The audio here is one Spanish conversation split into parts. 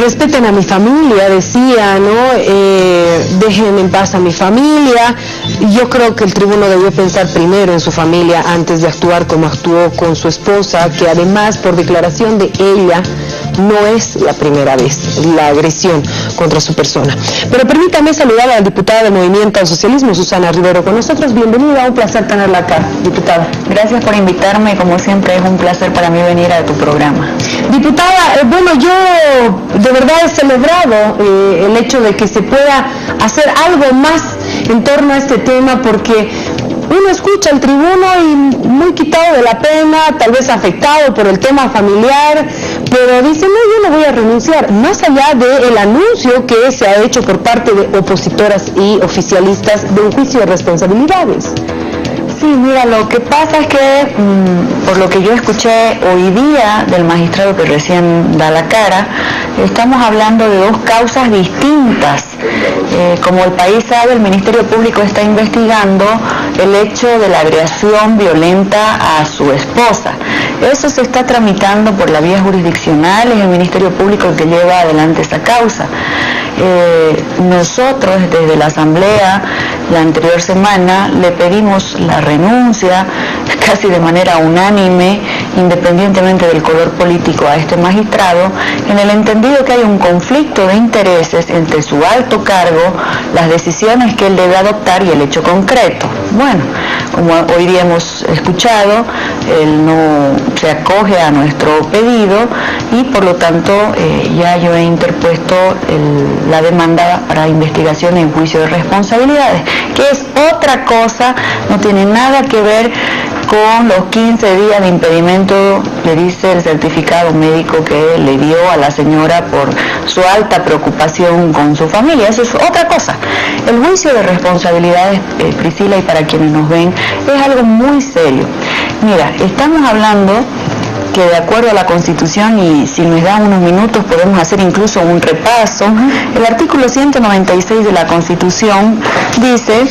respeten a mi familia, decía, ¿no? Dejen en paz a mi familia. Yo creo que el tribuno debió pensar primero en su familia antes de actuar como actuó con su esposa, que además, por declaración de ella, no es la primera vez la agresión contra su persona. Pero permítame saludar a la diputada del Movimiento al Socialismo, Susana Rivero, con nosotros. Bienvenida, un placer tenerla acá, diputada. Gracias por invitarme, como siempre es un placer para mí venir a tu programa. Diputada, bueno, yo de verdad he celebrado el hecho de que se pueda hacer algo más en torno a este tema, porque uno escucha al tribuno y muy quitado de la pena, tal vez afectado por el tema familiar, pero dice, no, yo no voy a renunciar, más allá del anuncio que se ha hecho por parte de opositoras y oficialistas de un juicio de responsabilidades. Sí, mira, lo que pasa es que, por lo que yo escuché hoy día del magistrado que recién da la cara, estamos hablando de dos causas distintas. Como el país sabe, el Ministerio Público está investigando el hecho de la agresión violenta a su esposa. Eso se está tramitando por la vía jurisdiccional, es el Ministerio Público el que lleva adelante esa causa. Nosotros desde la Asamblea la anterior semana le pedimos la renuncia casi de manera unánime, independientemente del color político, a este magistrado, en el entendido que hay un conflicto de intereses entre su alto cargo, las decisiones que él debe adoptar y el hecho concreto. Bueno, como hoy día hemos escuchado, él no se acoge a nuestro pedido y por lo tanto ya yo he interpuesto la demanda para investigación en juicio de responsabilidades, que es otra cosa, no tiene nada que ver con los 15 días de impedimento, le dice el certificado médico que le dio a la señora por su alta preocupación con su familia. Eso es otra cosa. El juicio de responsabilidades, Priscila, y para quienes nos ven, es algo muy serio. Mira, estamos hablando que de acuerdo a la Constitución, y si nos dan unos minutos podemos hacer incluso un repaso, el artículo 196 de la Constitución dice: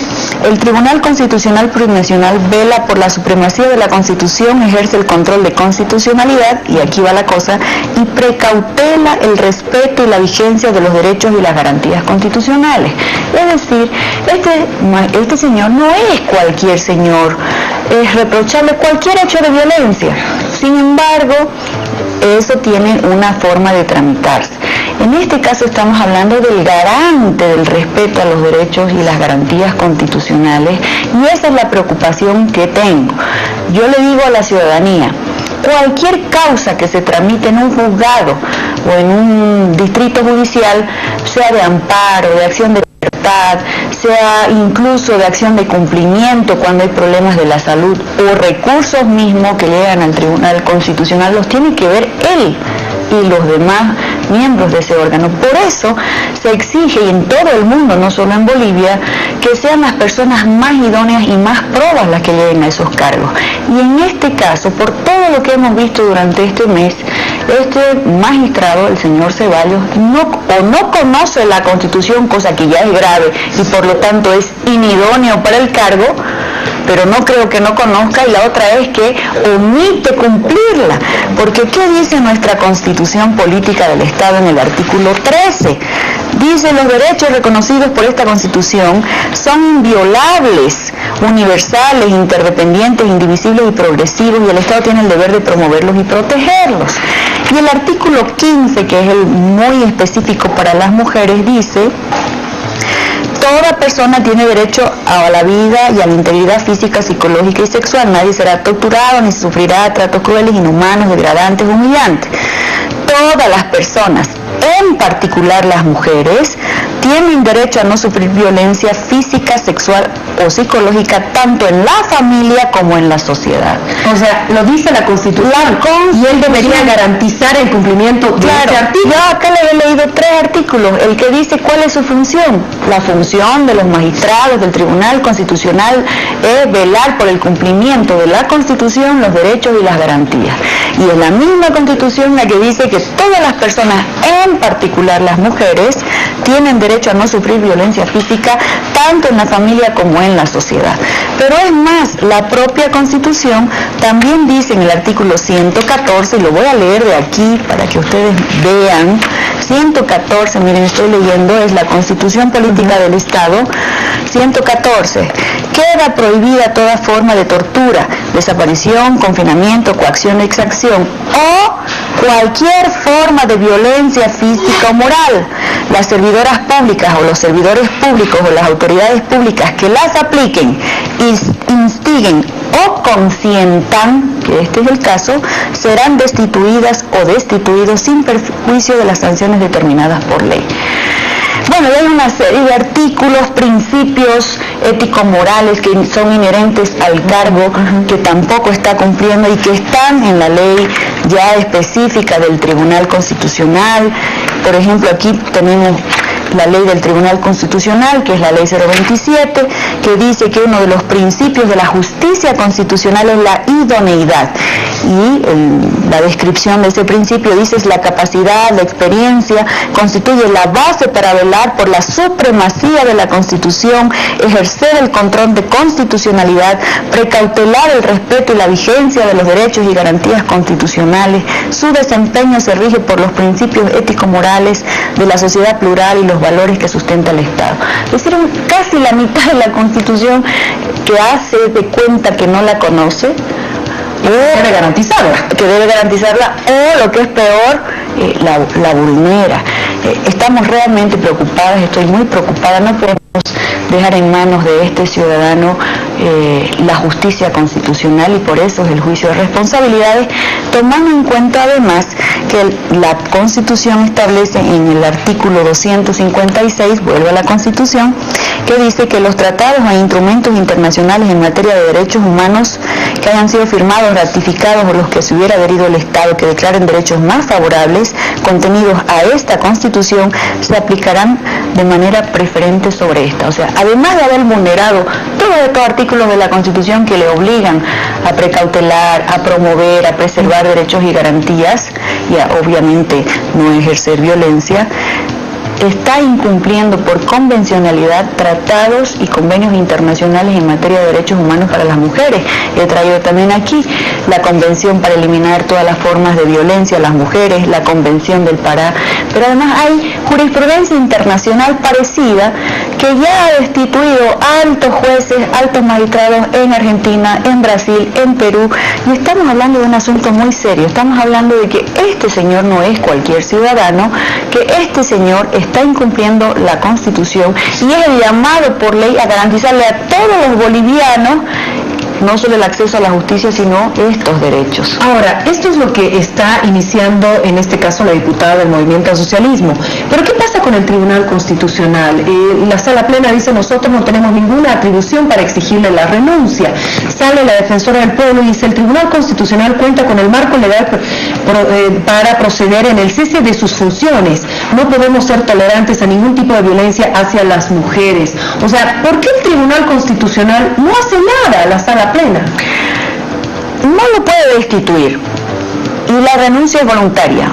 el Tribunal Constitucional Plurinacional vela por la supremacía de la Constitución, ejerce el control de constitucionalidad, y aquí va la cosa, y precautela el respeto y la vigencia de los derechos y las garantías constitucionales. Es decir, este señor no es cualquier señor, es reprochable cualquier hecho de violencia. Sin embargo, eso tiene una forma de tramitarse. En este caso estamos hablando del garante del respeto a los derechos y las garantías constitucionales, y esa es la preocupación que tengo. Yo le digo a la ciudadanía, cualquier causa que se tramite en un juzgado o en un distrito judicial, sea de amparo, de acción de libertad, sea incluso de acción de cumplimiento cuando hay problemas de la salud o recursos mismos que llegan al Tribunal Constitucional, los tiene que ver él y los demás miembros de ese órgano. Por eso se exige, y en todo el mundo, no solo en Bolivia, que sean las personas más idóneas y más probas las que lleguen a esos cargos. Y en este caso, por todo lo que hemos visto durante este mes, este magistrado, el señor Ceballos, no conoce la Constitución, cosa que ya es grave y por lo tanto es inidóneo para el cargo, pero no creo que no conozca, y la otra es que omite cumplirla, porque ¿qué dice nuestra Constitución Política del Estado en el artículo 13? Dice: los derechos reconocidos por esta Constitución son inviolables, universales, interdependientes, indivisibles y progresivos, y el Estado tiene el deber de promoverlos y protegerlos. Y el artículo 15, que es el muy específico para las mujeres, dice: toda persona tiene derecho a la vida y a la integridad física, psicológica y sexual. Nadie será torturado ni sufrirá tratos crueles, inhumanos, degradantes, humillantes. Todas las personas, en particular las mujeres, tienen derecho a no sufrir violencia física, sexual o psicológica, tanto en la familia como en la sociedad. O sea, lo dice la Constitución, y él debería garantizar el cumplimiento de este artículo. Yo acá le he leído 3 artículos, el que dice cuál es su función. La función de los magistrados del Tribunal Constitucional es velar por el cumplimiento de la Constitución, los derechos y las garantías. Y es la misma Constitución la que dice que todas las personas, en particular las mujeres, tienen derecho a no sufrir violencia física tanto en la familia como en la sociedad. Pero es más, la propia Constitución también dice en el artículo 114, y lo voy a leer de aquí para que ustedes vean, 114, miren, estoy leyendo, es la Constitución Política del Estado, 114, queda prohibida toda forma de tortura, desaparición, confinamiento, coacción, exacción o cualquier forma de violencia física o moral. Las servidoras públicas o los servidores públicos o las autoridades públicas que las apliquen, instiguen o consientan, que este es el caso, serán destituidas o destituidos sin perjuicio de las sanciones determinadas por ley. Bueno, hay una serie de artículos, principios ético-morales que son inherentes al cargo, que tampoco está cumpliendo y que están en la ley ya específica del Tribunal Constitucional. Por ejemplo, aquí tenemos la ley del Tribunal Constitucional, que es la ley 027, que dice que uno de los principios de la justicia constitucional es la idoneidad. Y la descripción de ese principio dice es la capacidad, la experiencia, constituye la base para velar por la supremacía de la Constitución, ejercer el control de constitucionalidad, precautelar el respeto y la vigencia de los derechos y garantías constitucionales. Su desempeño se rige por los principios ético-morales de la sociedad plural y los valores que sustenta el Estado. Es decir, casi la mitad de la Constitución que hace de cuenta que no la conoce, debe garantizarla, o lo que es peor, la vulnera. Estamos realmente preocupadas, estoy muy preocupada, no podemos dejar en manos de este ciudadano la justicia constitucional, y por eso es el juicio de responsabilidades, tomando en cuenta además que la Constitución establece en el artículo 256, vuelve a la Constitución, que dice que los tratados e instrumentos internacionales en materia de derechos humanos que hayan sido firmados, ratificados o los que se hubiera adherido el Estado que declaren derechos más favorables contenidos a esta Constitución se aplicarán de manera preferente sobre esta. O sea, además de haber vulnerado todos estos artículos de la Constitución que le obligan a precautelar, a promover, a preservar derechos y garantías y a, obviamente, no ejercer violencia, está incumpliendo por convencionalidad tratados y convenios internacionales en materia de derechos humanos para las mujeres. He traído también aquí la Convención para eliminar todas las formas de violencia a las mujeres, la Convención del Pará, pero además hay jurisprudencia internacional parecida que ya ha destituido altos jueces, altos magistrados en Argentina, en Brasil, en Perú, y estamos hablando de un asunto muy serio. Estamos hablando de que este señor no es cualquier ciudadano, que este señor está incumpliendo la Constitución y es el llamado por ley a garantizarle a todos los bolivianos no solo el acceso a la justicia, sino estos derechos. Ahora, esto es lo que está iniciando, en este caso, la diputada del Movimiento al Socialismo. Pero, ¿qué pasa con el Tribunal Constitucional? La Sala Plena dice, nosotros no tenemos ninguna atribución para exigirle la renuncia. Sale la Defensora del Pueblo y dice, el Tribunal Constitucional cuenta con el marco legal para proceder en el cese de sus funciones. No podemos ser tolerantes a ningún tipo de violencia hacia las mujeres. O sea, ¿por qué el Tribunal Constitucional no hace nada a la Sala Plena? No lo puede destituir y la renuncia es voluntaria,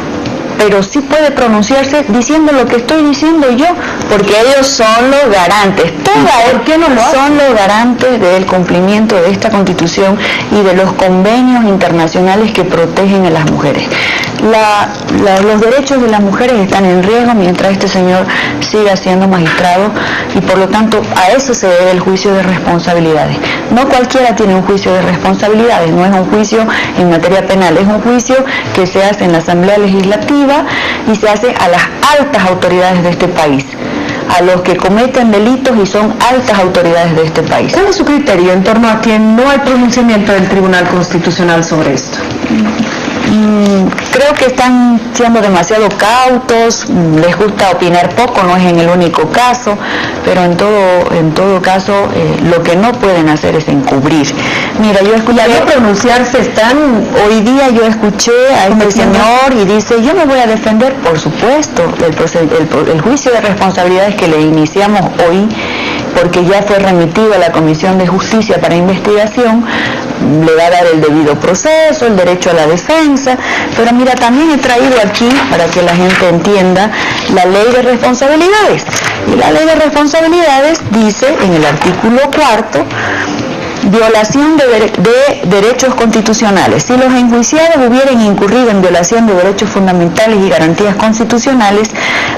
pero sí puede pronunciarse diciendo lo que estoy diciendo yo, porque ellos son los garantes. ¿Por qué no lo hacen? Son los garantes del cumplimiento de esta Constitución y de los convenios internacionales que protegen a las mujeres. Los derechos de las mujeres están en riesgo mientras este señor siga siendo magistrado, y por lo tanto a eso se debe el juicio de responsabilidades. No cualquiera tiene un juicio de responsabilidades, no es un juicio en materia penal, es un juicio que se hace en la Asamblea Legislativa y se hace a las altas autoridades de este país, a los que cometen delitos y son altas autoridades de este país. ¿Cuál es su criterio en torno a que no hay pronunciamiento del Tribunal Constitucional sobre esto? Creo que están siendo demasiado cautos, les gusta opinar poco, no es en el único caso, pero en todo caso lo que no pueden hacer es encubrir. Mira, yo escuché, no pronunciarse están, hoy día yo escuché a este señor y dice, yo me voy a defender, por supuesto, el juicio de responsabilidades que le iniciamos hoy, porque ya fue remitido a la Comisión de Justicia para investigación, le va a dar el debido proceso, el derecho a la defensa, pero mira, también he traído aquí, para que la gente entienda, la ley de responsabilidades. Y la ley de responsabilidades dice en el artículo 4, violación de derechos constitucionales. Si los enjuiciados hubieran incurrido en violación de derechos fundamentales y garantías constitucionales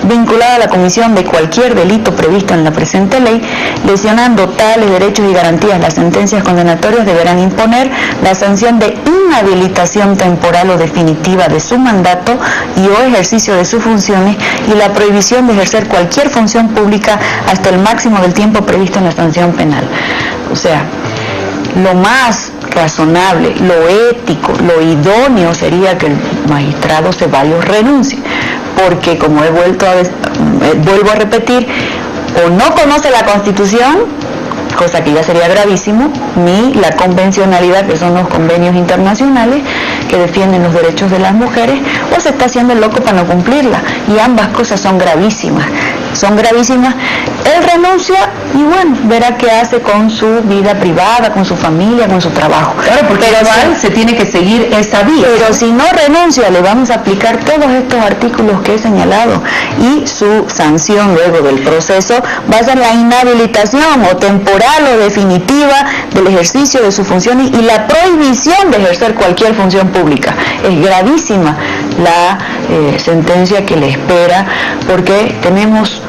vinculada a la comisión de cualquier delito previsto en la presente ley, lesionando tales derechos y garantías, las sentencias condenatorias deberán imponer la sanción de inhabilitación temporal o definitiva de su mandato y o ejercicio de sus funciones y la prohibición de ejercer cualquier función pública hasta el máximo del tiempo previsto en la sanción penal. O sea, lo más razonable, lo ético, lo idóneo sería que el magistrado Ceballos renuncie, porque como vuelvo a repetir, o no conoce la Constitución, cosa que ya sería gravísimo, ni la convencionalidad, que son los convenios internacionales que defienden los derechos de las mujeres, o se está haciendo el loco para no cumplirla, y ambas cosas son gravísimas. Él renuncia y bueno, verá qué hace con su vida privada, con su familia, con su trabajo. Claro, porque igual se tiene que seguir esa vía. Pero si no renuncia, le vamos a aplicar todos estos artículos que he señalado, y su sanción luego del proceso va a ser la inhabilitación o temporal o definitiva del ejercicio de sus funciones y la prohibición de ejercer cualquier función pública. Es gravísima la sentencia que le espera, porque tenemos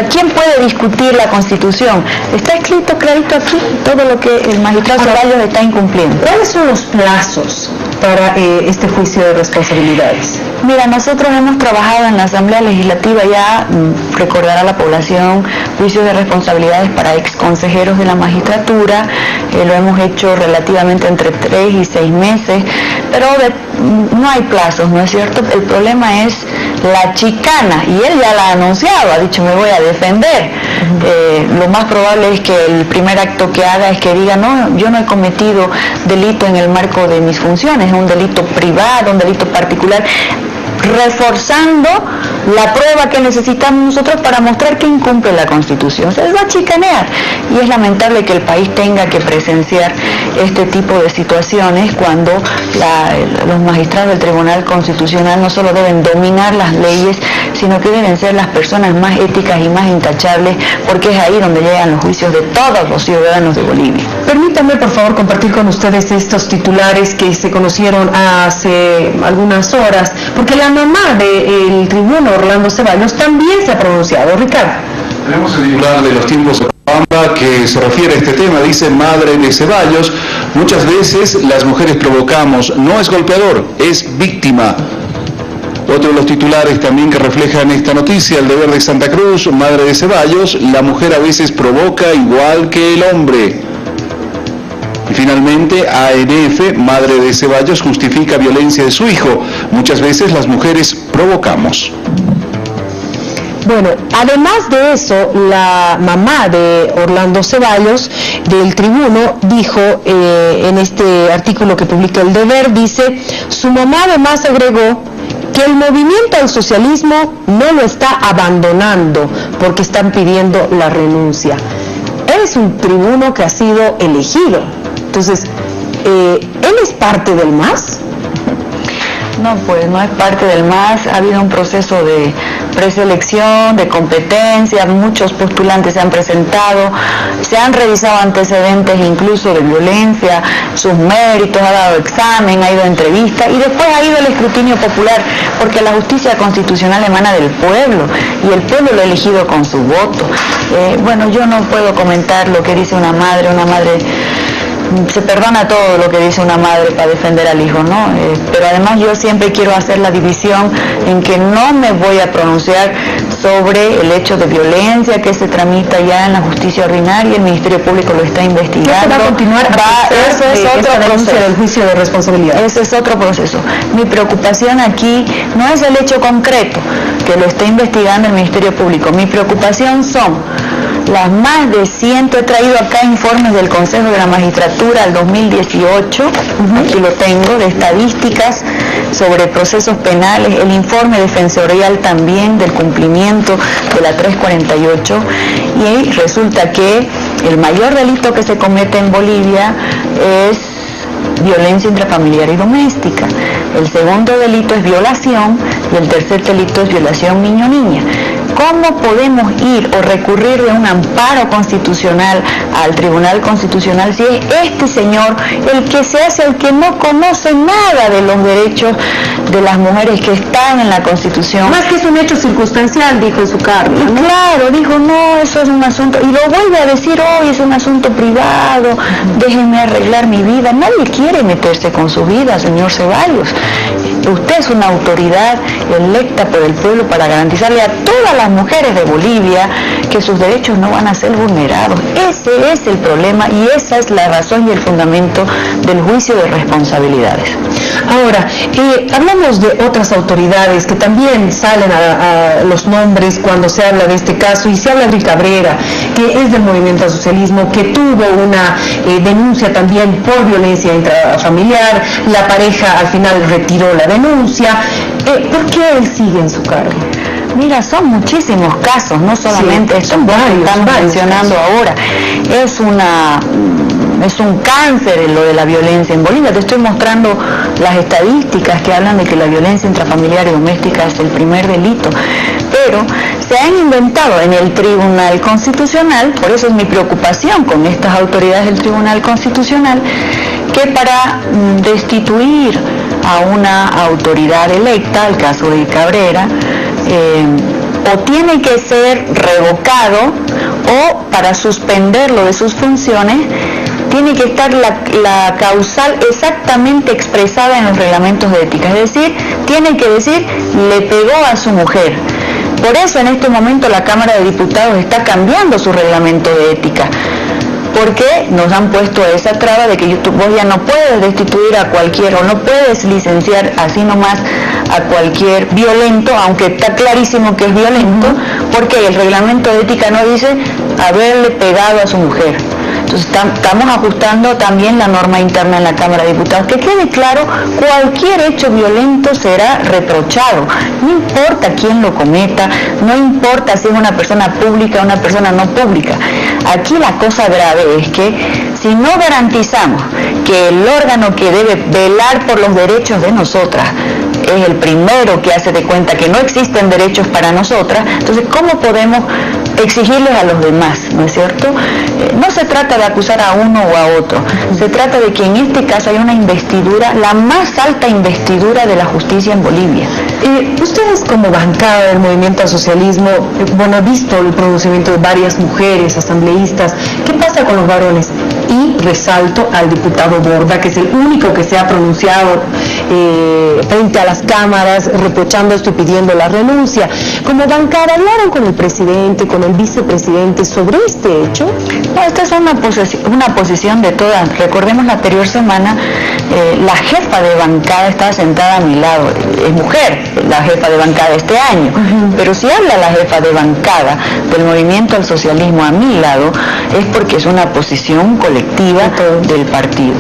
¿quién puede discutir la Constitución? Está escrito clarito aquí todo lo que el magistrado Ceballos está incumpliendo. ¿Cuáles son los plazos para este juicio de responsabilidades? Mira, nosotros hemos trabajado en la Asamblea Legislativa, ya recordará la población, juicios de responsabilidades para ex consejeros de la magistratura, lo hemos hecho relativamente entre 3 y 6 meses, pero no hay plazos, ¿no es cierto? El problema es la chicana, y él ya la ha anunciado, ha dicho me voy a defender. Lo más probable es que el primer acto que haga es que diga no, yo no he cometido delito en el marco de mis funciones, es un delito privado, un delito particular, reforzando la prueba que necesitamos nosotros para mostrar que incumple la Constitución. Se les va a chicanear, y es lamentable que el país tenga que presenciar este tipo de situaciones cuando los magistrados del Tribunal Constitucional no solo deben dominar las leyes, sino que deben ser las personas más éticas y más intachables, porque es ahí donde llegan los juicios de todos los ciudadanos de Bolivia. Permítanme, por favor, compartir con ustedes estos titulares que se conocieron hace algunas horas, porque la mamá del tribuno Orlando Ceballos también se ha pronunciado. Ricardo. Tenemos el titular de los tiempos de Pampa que se refiere a este tema, dice madre de Ceballos, muchas veces las mujeres provocamos, no es golpeador, es víctima. Otro de los titulares también que reflejan esta noticia, el deber de Santa Cruz, madre de Ceballos, la mujer a veces provoca igual que el hombre. Y finalmente, ANF, madre de Ceballos, justifica violencia de su hijo. Muchas veces las mujeres provocamos. Bueno, además de eso, la mamá de Orlando Ceballos, del tribuno, dijo en este artículo que publica El Deber, dice, su mamá además agregó que el movimiento al socialismo no lo está abandonando porque están pidiendo la renuncia. Él es un tribuno que ha sido elegido. Entonces, ¿él es parte del MAS? No, pues no es parte del MAS. Ha habido un proceso de preselección, de competencia, muchos postulantes se han presentado, se han revisado antecedentes incluso de violencia, sus méritos, ha dado examen, ha ido a entrevista y después ha ido el escrutinio popular, porque la justicia constitucional emana del pueblo y el pueblo lo ha elegido con su voto. Bueno, yo no puedo comentar lo que dice una madre se perdona todo lo que dice una madre para defender al hijo, ¿no? Pero además yo siempre quiero hacer la división en que no me voy a pronunciar sobre el hecho de violencia que se tramita ya en la justicia ordinaria, el Ministerio Público lo está investigando. ¿Qué va a continuar? Eso es otro proceso del juicio de responsabilidad. Ese es otro proceso. Mi preocupación aquí no es el hecho concreto que lo está investigando el Ministerio Público. Mi preocupación son las más de 100, he traído acá informes del Consejo de la Magistratura al 2018, aquí lo tengo, de estadísticas sobre procesos penales, el informe defensorial también del cumplimiento de la 348, y resulta que el mayor delito que se comete en Bolivia es violencia intrafamiliar y doméstica. El segundo delito es violación y el tercer delito es violación niño-niña. ¿Cómo podemos ir o recurrir de un amparo constitucional al Tribunal Constitucional si es este señor el que se hace el que no conoce nada de los derechos de las mujeres que están en la Constitución? Más que es un hecho circunstancial, dijo en su cargo, ¿no? Claro, dijo, no, eso es un asunto, y lo vuelve a decir hoy, es un asunto privado, déjenme arreglar mi vida. Nadie quiere meterse con su vida, señor Ceballos. Usted es una autoridad electa por el pueblo para garantizarle a todas las mujeres de Bolivia que sus derechos no van a ser vulnerados. Ese es el problema y esa es la razón y el fundamento del juicio de responsabilidades. Ahora, hablamos de otras autoridades que también salen a los nombres cuando se habla de este caso, y se habla de Cabrera, que es del movimiento al socialismo, que tuvo una denuncia también por violencia intrafamiliar, la pareja al final retiró la denuncia. ¿Por qué él sigue en su cargo? Mira, son muchísimos casos, no solamente sí, estos que estamos mencionando casos. ahora. Es un cáncer en lo de la violencia en Bolivia. Te estoy mostrando las estadísticas que hablan de que la violencia intrafamiliar y doméstica es el primer delito. Pero se han inventado en el Tribunal Constitucional, por eso es mi preocupación con estas autoridades del Tribunal Constitucional, que para destituir a una autoridad electa, el caso de Cabrera, o tiene que ser revocado o para suspenderlo de sus funciones tiene que estar la causal exactamente expresada en los reglamentos de ética, es decir, tiene que decir le pegó a su mujer. Por eso en este momento la Cámara de Diputados está cambiando su reglamento de ética, porque nos han puesto esa traba de que vos ya no puedes destituir a cualquiera o no puedes licenciar así nomás a cualquier violento, aunque está clarísimo que es violento, porque el reglamento de ética no dice haberle pegado a su mujer. Entonces estamos ajustando también la norma interna en la Cámara de Diputados. Que quede claro, cualquier hecho violento será reprochado, no importa quién lo cometa, no importa si es una persona pública o una persona no pública. Aquí la cosa grave es que si no garantizamos que el órgano que debe velar por los derechos de nosotras es el primero que hace de cuenta que no existen derechos para nosotras, entonces ¿cómo podemos exigirles a los demás? ¿No es cierto? No se trata de acusar a uno o a otro, se trata de que en este caso hay una investidura, la más alta investidura de la justicia en Bolivia. Ustedes como bancada del movimiento al socialismo, bueno, han visto el pronunciamiento de varias mujeres asambleístas. ¿Qué pasa con los varones? Y resalto al diputado Borda, que es el único que se ha pronunciado frente a las cámaras reprochando esto y pidiendo la renuncia. Como bancada, ¿hablaron con el presidente, con el vicepresidente sobre este hecho? No, esta es una posición de todas. Recordemos la anterior semana, la jefa de bancada estaba sentada a mi lado. Es mujer la jefa de bancada este año, pero si habla la jefa de bancada del movimiento al socialismo a mi lado, es porque es una posición colectiva del partido.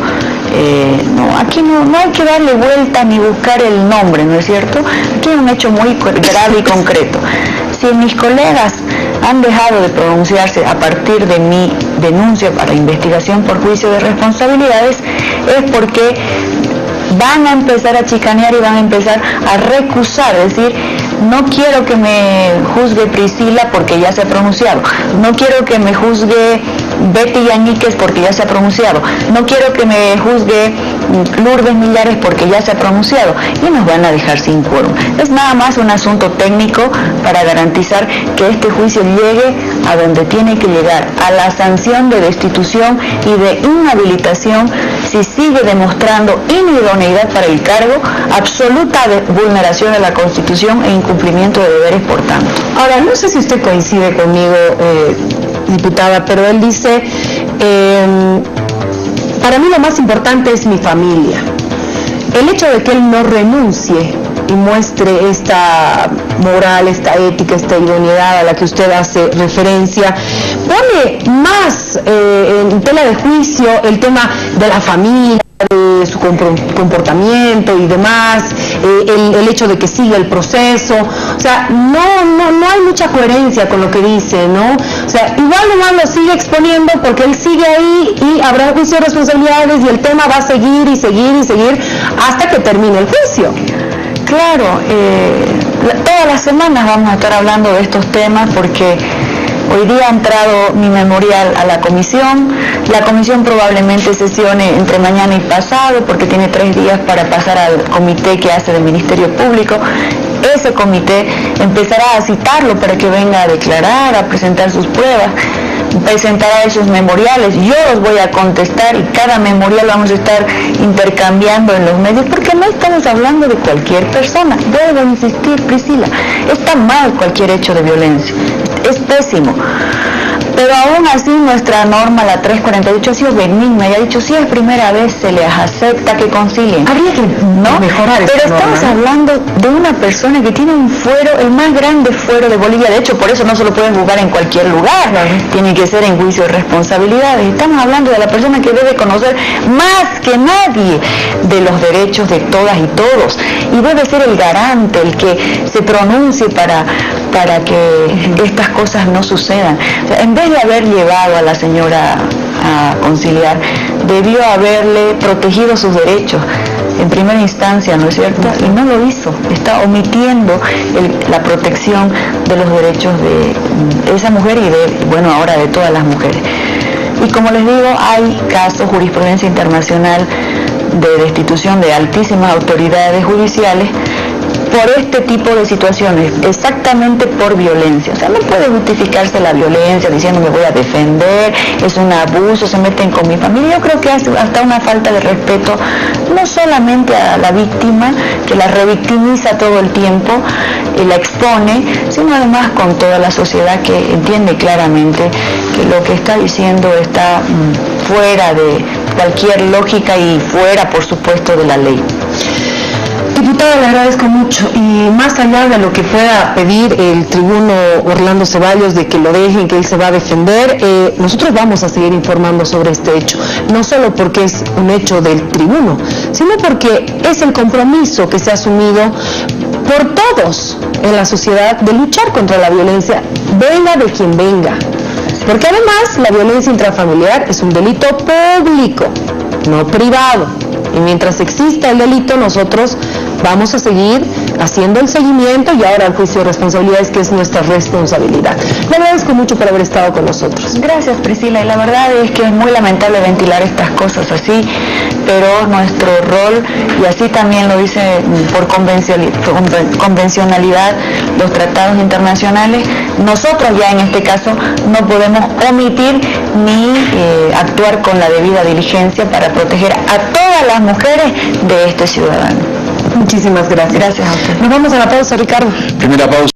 No, aquí no hay que darle vuelta ni buscar el nombre, ¿no es cierto? Aquí hay un hecho muy grave y concreto. Si mis colegas han dejado de pronunciarse a partir de mi denuncia para investigación por juicio de responsabilidades, es porque van a empezar a chicanear y van a empezar a recusar, es decir, no quiero que me juzgue Priscila porque ya se ha pronunciado, no quiero que me juzgue Betty Yañíquez porque ya se ha pronunciado, no quiero que me juzgue Lourdes Millares porque ya se ha pronunciado, y nos van a dejar sin quórum. Es nada más un asunto técnico para garantizar que este juicio llegue a donde tiene que llegar, a la sanción de destitución y de inhabilitación si sigue demostrando inidoneidad para el cargo, absoluta vulneración de la Constitución e incumplimiento de deberes por tanto. Ahora, no sé si usted coincide conmigo, diputada, pero él dice, para mí lo más importante es mi familia. El hecho de que él no renuncie y muestre esta moral, esta ética, esta idoneidad a la que usted hace referencia, pone más en tela de juicio el tema de la familia, de su comportamiento y demás, el hecho de que siga el proceso. O sea, no hay mucha coherencia con lo que dice, ¿no? O sea, igual nomás lo sigue exponiendo porque él sigue ahí y habrá juicio de responsabilidades y el tema va a seguir y seguir y seguir hasta que termine el juicio. Claro, todas las semanas vamos a estar hablando de estos temas porque hoy día ha entrado mi memorial a la comisión. La comisión probablemente sesione entre mañana y pasado porque tiene 3 días para pasar al comité que hace del Ministerio Público. Ese comité empezará a citarlo para que venga a declarar, a presentar sus pruebas, presentará esos memoriales. Yo los voy a contestar y cada memorial vamos a estar intercambiando en los medios porque no estamos hablando de cualquier persona. Vuelvo a insistir, Priscila, está mal cualquier hecho de violencia. Es pésimo, pero aún así nuestra norma, la 348, ha sido benigna y ha dicho si es primera vez se les acepta que concilien. Habría que mejorar esta Pero estamos hablando de una persona que tiene un fuero, el más grande fuero de Bolivia. De hecho, por eso no se lo pueden juzgar en cualquier lugar, tiene que ser en juicio de responsabilidades. Estamos hablando de la persona que debe conocer más que nadie de los derechos de todas y todos y debe ser el garante, el que se pronuncie para que estas cosas no sucedan. O sea, en vez de haber llevado a la señora a conciliar, debió haberle protegido sus derechos en primera instancia, ¿no es cierto? Y no lo hizo, está omitiendo la protección de los derechos de esa mujer y ahora de todas las mujeres. Y como les digo, hay casos, jurisprudencia internacional de destitución de altísimas autoridades judiciales por este tipo de situaciones, exactamente por violencia. O sea, no puede justificarse la violencia diciendo me voy a defender, es un abuso, se meten con mi familia. Yo creo que es hasta una falta de respeto, no solamente a la víctima, que la revictimiza todo el tiempo y la expone, sino además con toda la sociedad que entiende claramente que lo que está diciendo está fuera de cualquier lógica y fuera, por supuesto, de la ley. Diputada, le agradezco mucho y más allá de lo que pueda pedir el tribuno Orlando Ceballos de que lo dejen, que él se va a defender, nosotros vamos a seguir informando sobre este hecho, no solo porque es un hecho del tribuno, sino porque es el compromiso que se ha asumido por todos en la sociedad de luchar contra la violencia, venga de quien venga, porque además la violencia intrafamiliar es un delito público, no privado. Y mientras exista el delito, nosotros vamos a seguir haciendo el seguimiento y ahora el juicio de responsabilidades, que es nuestra responsabilidad. Le agradezco mucho por haber estado con nosotros. Gracias, Priscila, y la verdad es que es muy lamentable ventilar estas cosas así, pero nuestro rol, y así también lo dice por convencionalidad los tratados internacionales, nosotros ya en este caso no podemos omitir ni actuar con la debida diligencia para proteger a todas las mujeres de este ciudadano. Muchísimas gracias. Gracias a usted. Nos vamos a la pausa, Ricardo. Primera pausa.